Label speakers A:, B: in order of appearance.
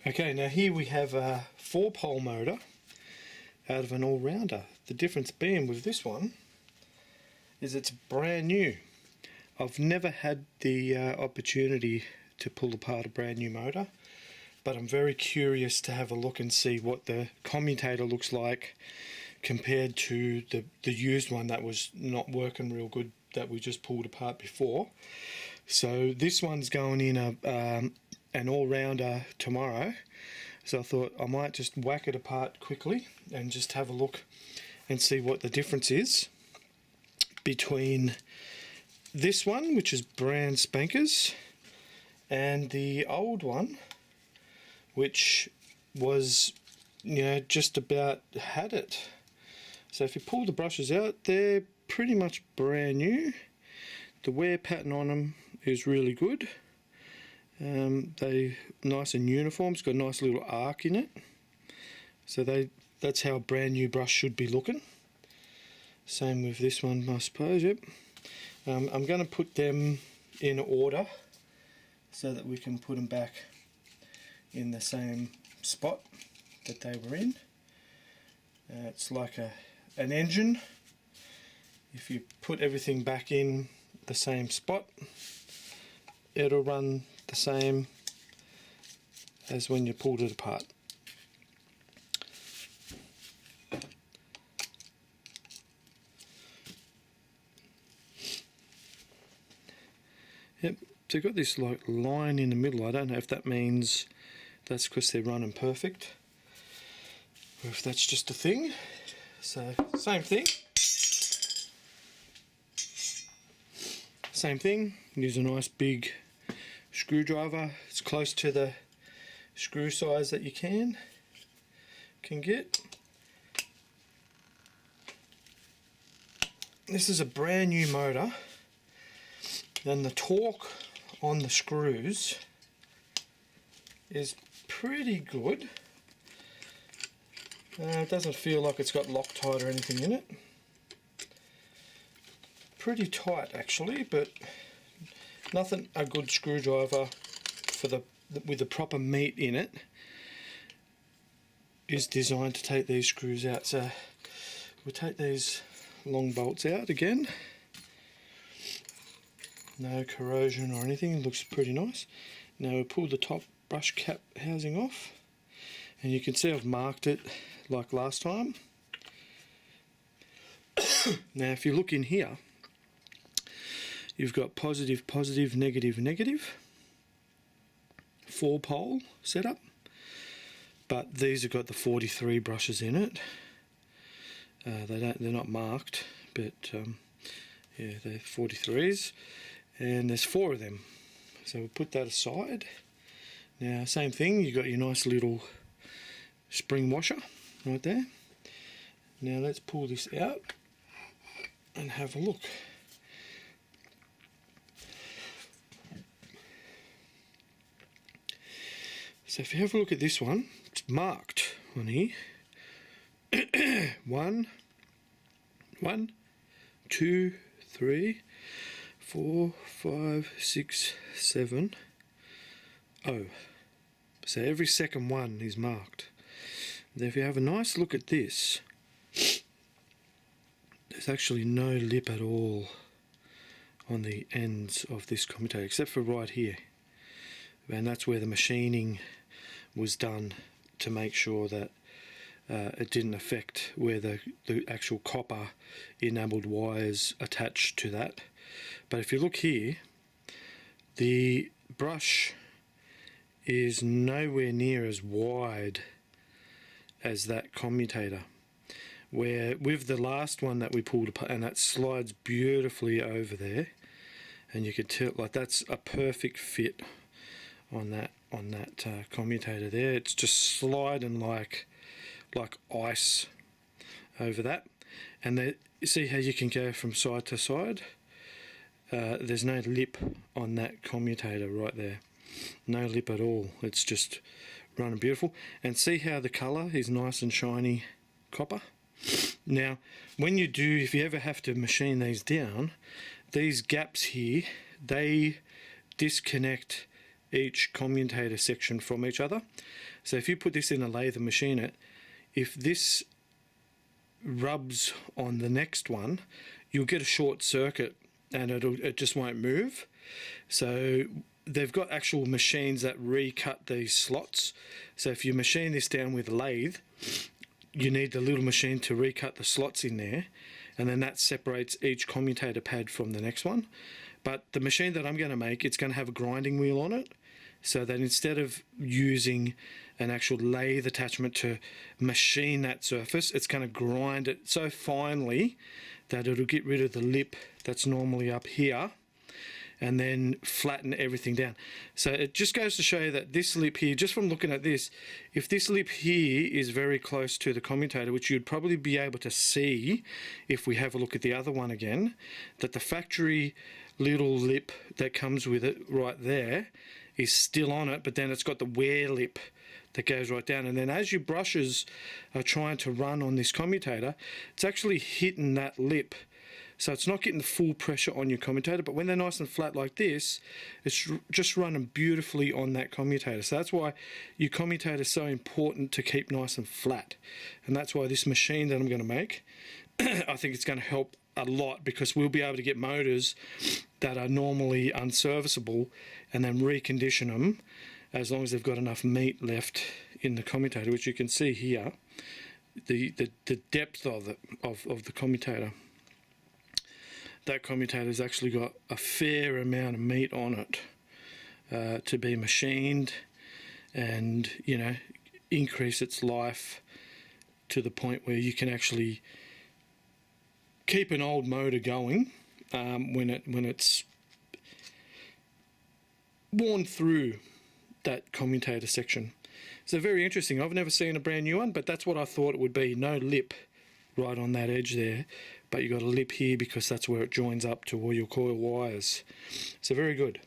A: Okay, now here we have a 4-pole motor out of an all-rounder. The difference being with this one is it's brand new. I've never had the opportunity to pull apart a brand new motor, but I'm very curious to have a look and see what the commutator looks like compared to the used one that was not working real good that we just pulled apart before. So this one's going in an all-rounder tomorrow, so I thought I might just whack it apart quickly and just have a look and see what the difference is between this one, which is brand spankers, and the old one, which was, you know, just about had it. So if you pull the brushes out, they're pretty much brand new. The wear pattern on them is really good. They nice and uniform. It's got a nice little arc in it. So that's how a brand new brush should be looking. Same with this one, I suppose. Yep. I'm going to put them in order so that we can put them back in the same spot that they were in. It's like an engine. If you put everything back in the same spot, it'll run the same as when you pulled it apart. Yep, so you've got this like line in the middle. I don't know if that means that's because they're running perfect, or if that's just a thing. So same thing. Same thing, use a nice big screwdriver. It's close to the screw size that you can get. This is a brand new motor, and the torque on the screws is pretty good. It doesn't feel like it's got Loctite or anything in it. Pretty tight actually, but nothing a good screwdriver with the proper meat in it is designed to take these screws out. So we'll take these long bolts out again. No corrosion or anything, it looks pretty nice. Now we'll pull the top brush cap housing off, and you can see I've marked it like last time. Now if you look in here, you've got positive, positive, negative, negative. 4-pole setup, but these have got the 43 brushes in it. They're not marked, but yeah, they're 43s, and there's 4 of them. So we'll put that aside. Now, same thing. You've got your nice little spring washer right there. Now let's pull this out and have a look. So if you have a look at this one, it's marked on here. 1, 2, 3, 4, 5, 6, 7. Oh, so every second one is marked. Now if you have a nice look at this, there's actually no lip at all on the ends of this commutator, except for right here. And that's where the machining was done to make sure that it didn't affect where the actual copper enameled wires attached to that. But if you look here, the brush is nowhere near as wide as that commutator, where with the last one that we pulled apart, and that slides beautifully over there, and you can tell like that's a perfect fit on that commutator there. It's just sliding like ice over that. And you see how you can go from side to side? There's no lip on that commutator right there. No lip at all. It's just running beautiful. And see how the colour is nice and shiny copper? Now, when you do, if you ever have to machine these down, these gaps here, they disconnect each commutator section from each other. So if you put this in a lathe and machine it, if this rubs on the next one, you'll get a short circuit and it just won't move. So they've got actual machines that recut these slots. So if you machine this down with a lathe, you need the little machine to recut the slots in there, and then that separates each commutator pad from the next one. But the machine that I'm going to make, it's going to have a grinding wheel on it, so that instead of using an actual lathe attachment to machine that surface, it's going to grind it so finely that it'll get rid of the lip that's normally up here and then flatten everything down. So it just goes to show you that this lip here, just from looking at this, if this lip here is very close to the commutator, which you'd probably be able to see if we have a look at the other one again, that the factory little lip that comes with it right there is still on it, but then it's got the wear lip that goes right down. And then as your brushes are trying to run on this commutator, it's actually hitting that lip. So it's not getting the full pressure on your commutator, but when they're nice and flat like this, it's just running beautifully on that commutator. So that's why your commutator is so important to keep nice and flat. And that's why this machine that I'm going to make, I think it's going to help a lot, because we'll be able to get motors that are normally unserviceable and then recondition them as long as they've got enough meat left in the commutator, which you can see here, the depth of the commutator. That commutator has actually got a fair amount of meat on it to be machined and, you know, increase its life to the point where you can actually keep an old motor going when it's worn through that commutator section. So very interesting. I've never seen a brand new one, but that's what I thought it would be. No lip right on that edge there, but you got a lip here because that's where it joins up to all your coil wires. So very good.